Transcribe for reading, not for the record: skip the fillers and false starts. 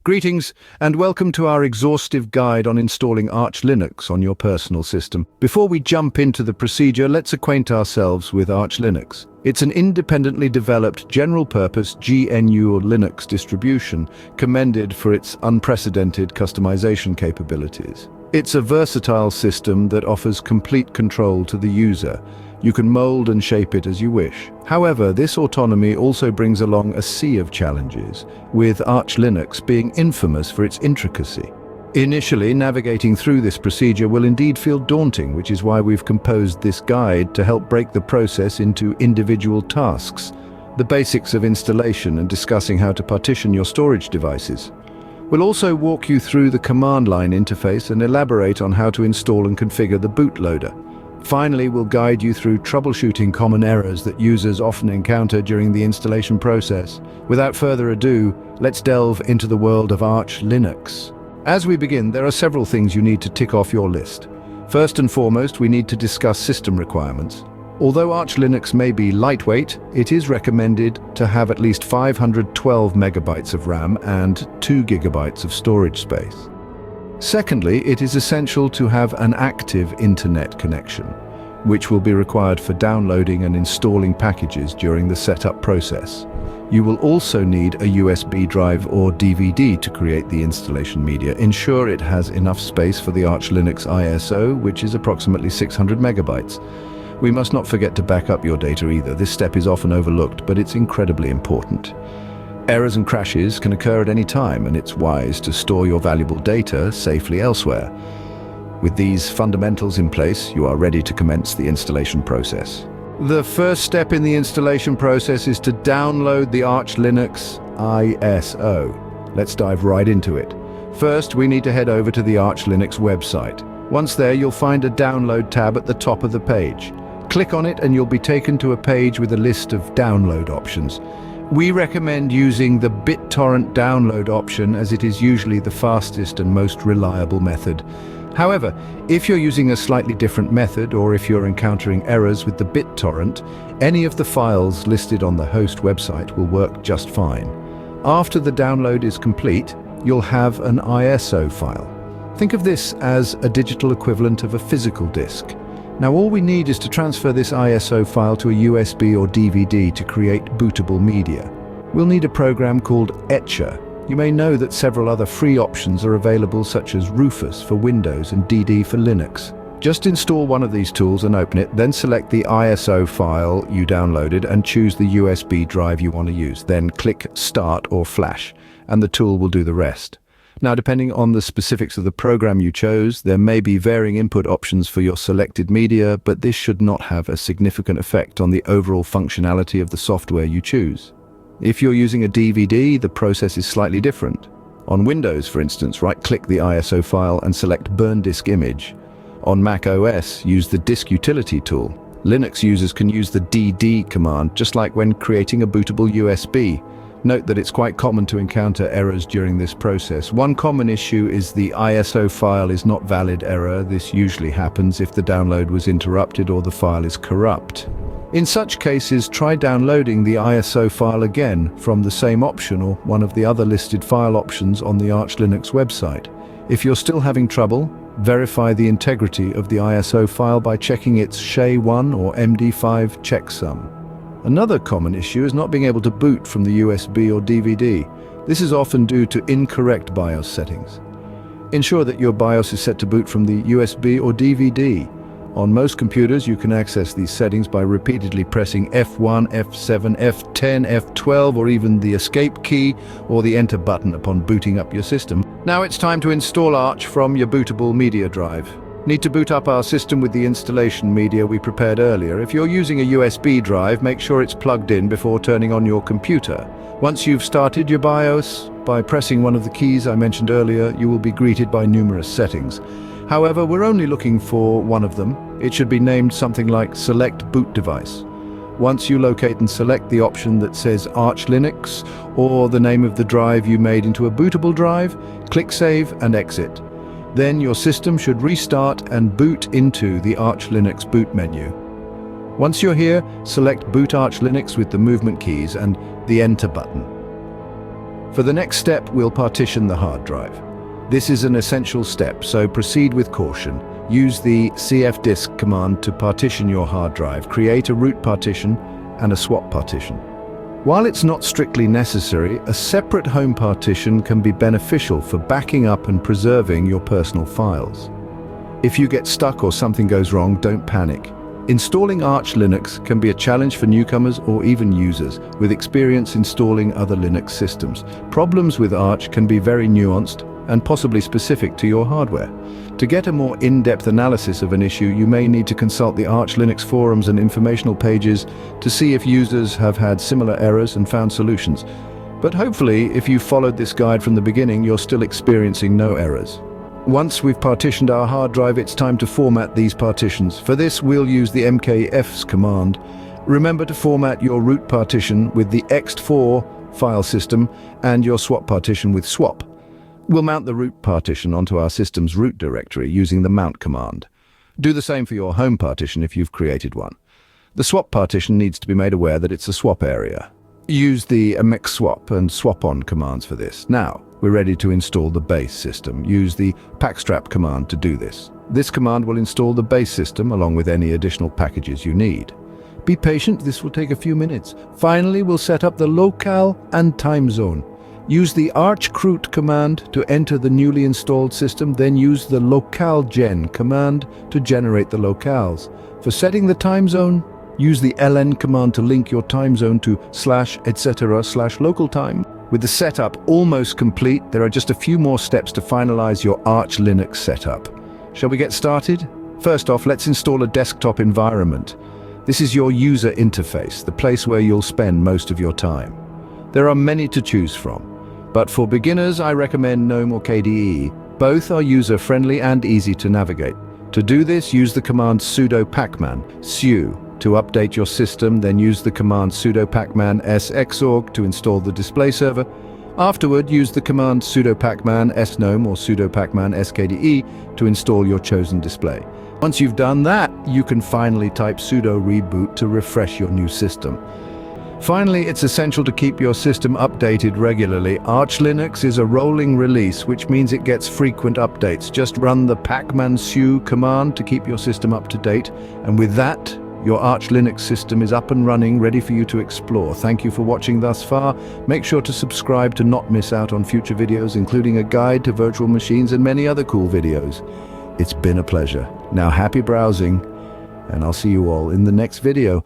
Greetings and welcome to our exhaustive guide on installing Arch Linux on your personal system. Before we jump into the procedure, let's acquaint ourselves with Arch Linux. It's an independently developed general-purpose GNU Linux distribution, commended for its unprecedented customization capabilities. It's a versatile system that offers complete control to the user. You can mold and shape it as you wish. However, this autonomy also brings along a sea of challenges, with Arch Linux being infamous for its intricacy. Initially, navigating through this procedure will indeed feel daunting, which is why we've composed this guide to help break the process into individual tasks, the basics of installation and discussing how to partition your storage devices. We'll also walk you through the command line interface and elaborate on how to install and configure the bootloader. Finally, we'll guide you through troubleshooting common errors that users often encounter during the installation process. Without further ado, let's delve into the world of Arch Linux. As we begin, there are several things you need to tick off your list. First and foremost, we need to discuss system requirements. Although Arch Linux may be lightweight, it is recommended to have at least 512 megabytes of RAM and 2 gigabytes of storage space. Secondly, it is essential to have an active internet connection, which will be required for downloading and installing packages during the setup process. You will also need a USB drive or DVD to create the installation media. Ensure it has enough space for the Arch Linux ISO, which is approximately 600 megabytes. We must not forget to back up your data either. This step is often overlooked, but it's incredibly important. Errors and crashes can occur at any time, and it's wise to store your valuable data safely elsewhere. With these fundamentals in place, you are ready to commence the installation process. The first step in the installation process is to download the Arch Linux ISO. Let's dive right into it. First, we need to head over to the Arch Linux website. Once there, you'll find a download tab at the top of the page. Click on it and you'll be taken to a page with a list of download options. We recommend using the BitTorrent download option, as it is usually the fastest and most reliable method. However, if you're using a slightly different method, or if you're encountering errors with the BitTorrent, any of the files listed on the host website will work just fine. After the download is complete, you'll have an ISO file. Think of this as a digital equivalent of a physical disk. Now all we need is to transfer this ISO file to a USB or DVD to create bootable media. We'll need a program called Etcher. You may know that several other free options are available, such as Rufus for Windows and DD for Linux. Just install one of these tools and open it, then select the ISO file you downloaded and choose the USB drive you want to use. Then click Start or Flash, and the tool will do the rest. Now, depending on the specifics of the program you chose, there may be varying input options for your selected media, but this should not have a significant effect on the overall functionality of the software you choose. If you're using a DVD, the process is slightly different. On Windows, for instance, right-click the ISO file and select Burn Disk Image. On Mac OS, use the Disk Utility tool. Linux users can use the DD command, just like when creating a bootable USB. Note that it's quite common to encounter errors during this process. One common issue is the ISO file is not valid error. This usually happens if the download was interrupted or the file is corrupt. In such cases, try downloading the ISO file again from the same option or one of the other listed file options on the Arch Linux website. If you're still having trouble, verify the integrity of the ISO file by checking its SHA-1 or MD5 checksum. Another common issue is not being able to boot from the USB or DVD. This is often due to incorrect BIOS settings. Ensure that your BIOS is set to boot from the USB or DVD. On most computers, you can access these settings by repeatedly pressing F1, F7, F10, F12, or even the Escape key or the Enter button upon booting up your system. Now it's time to install Arch from your bootable media drive. Need to boot up our system with the installation media we prepared earlier. If you're using a USB drive, make sure it's plugged in before turning on your computer. Once you've started your BIOS, by pressing one of the keys I mentioned earlier, you will be greeted by numerous settings. However, we're only looking for one of them. It should be named something like Select Boot Device. Once you locate and select the option that says Arch Linux or the name of the drive you made into a bootable drive, click Save and Exit. Then your system should restart and boot into the Arch Linux boot menu. Once you're here, select Boot Arch Linux with the movement keys and the Enter button. For the next step, we'll partition the hard drive. This is an essential step, so proceed with caution. Use the cfdisk command to partition your hard drive. Create a root partition and a swap partition. While it's not strictly necessary, a separate home partition can be beneficial for backing up and preserving your personal files. If you get stuck or something goes wrong, don't panic. Installing Arch Linux can be a challenge for newcomers or even users with experience installing other Linux systems. Problems with Arch can be very nuanced and possibly specific to your hardware. To get a more in-depth analysis of an issue, you may need to consult the Arch Linux forums and informational pages to see if users have had similar errors and found solutions. But hopefully, if you followed this guide from the beginning, you're still experiencing no errors. Once we've partitioned our hard drive, it's time to format these partitions. For this, we'll use the mkfs command. Remember to format your root partition with the ext4 file system and your swap partition with swap. We'll mount the root partition onto our system's root directory using the mount command. Do the same for your home partition if you've created one. The swap partition needs to be made aware that it's a swap area. Use the mxswap and swapon commands for this. Now, we're ready to install the base system. Use the pacstrap command to do this. This command will install the base system along with any additional packages you need. Be patient, this will take a few minutes. Finally, we'll set up the locale and time zone. Use the archcroot command to enter the newly installed system, then use the localgen command to generate the locales. For setting the time zone, use the ln command to link your time zone to /etc/local time. With the setup almost complete, there are just a few more steps to finalize your Arch Linux setup. Shall we get started? First off, let's install a desktop environment. This is your user interface, the place where you'll spend most of your time. There are many to choose from, but for beginners, I recommend GNOME or KDE. Both are user-friendly and easy to navigate. To do this, use the command sudo pacman, su, to update your system, then use the command sudo pacman sxorg to install the display server. Afterward, use the command sudo pacman sgnome or sudo pacman skde to install your chosen display. Once you've done that, you can finally type sudo reboot to refresh your new system. Finally, it's essential to keep your system updated regularly. Arch Linux is a rolling release, which means it gets frequent updates. Just run the pacman-su command to keep your system up to date, and with that, your Arch Linux system is up and running, ready for you to explore. Thank you for watching thus far. Make sure to subscribe to not miss out on future videos, including a guide to virtual machines and many other cool videos. It's been a pleasure. Now happy browsing, and I'll see you all in the next video.